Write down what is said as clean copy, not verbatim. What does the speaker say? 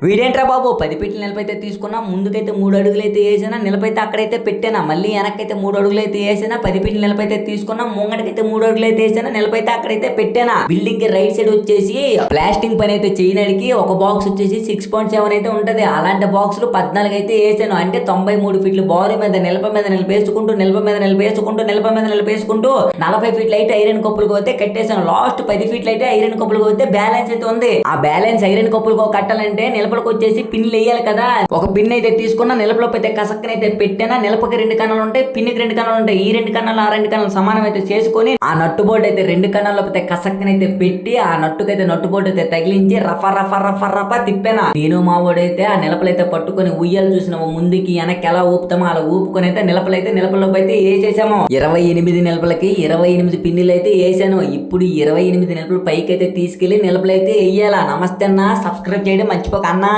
వీడేంట్రా బాబు 10 ఫీట్ల నిలపైతే తీసుకున్నా, ముందుకైతే 3 అడుగులు అయితే వేసినా, నిలపైతే అక్కడైతే పెట్టానా, మళ్ళీ వెనక్కైతే 3 అడుగులు అయితే వేసినా, 10 ఫీట్ల నిలపైతే తీసుకున్నా, ముంగడికైతే 3 అడుగులు అయితే వేసినా, నిలపైతే అక్కడైతే పెట్టానా. బిల్డింగ్ కి రైట్ సైడ్ వచ్చేసి ప్లాస్టింగ్ పని అయితే చేయడానికి ఒక బాక్స్ వచ్చేసి 6.7 అయితే ఉంటది. అలాంటి బాక్సులు 14 అయితే వేసాను. అంటే 93 ఫీట్ల బారు మీద నిలపేసుకుంటూ 40 ఫీట్ల అయితే ఐరన్ కప్పులకు అయితే కట్టేసాను. లాస్ట్ 10 ఫీట్ల అయితే ఐరన్ కప్పులకు అయితే బ్యాలెన్స్ అయితే ఉంది. ఆ బ్యాలెన్స్ ఐరన్ కప్పులకు కట్టాలంటే నిలపలకు వచ్చేసి పిన్లు వేయాలి కదా. ఒక పిన్ అయితే తీసుకున్నా, నిలపలోకి అయితే కసక్కనైతే పెట్టానా. నిలపకి 2 కన్నాలు ఉంటాయి, పిన్నికి 2 కన్నాలు ఉంటాయి. ఈ 2 కన్నాలు ఆ 2 కన్నాలు సమానం అయితే చేసుకొని ఆ నట్టు బోర్డు అయితే 2 కన్నాల్లో అయితే కసక్కనైతే పెట్టి ఆ నట్టుకైతే నట్టు బోర్డు అయితే తగిలించి రఫ తిప్పానా. నేను మా వాడైతే ఆ నిలపలైతే పట్టుకొని ఉయ్యాలు చూసినాము, ముందుకి వెనక్కి ఎలా ఊపుతామో అలా ఊపుకొని అయితే నిలపలోకి అయితే వేసేసాము. 28 నిలపలకి 28 పిన్నులు అయితే వేసాను. ఇప్పుడు 28 నిలపలు పైకి అయితే తీసుకెళ్లి నిలపలైతే వేయాలా. నమస్తే అన్న, సబ్స్క్రైబ్ చేయడం మర్చిపోక అన్నా.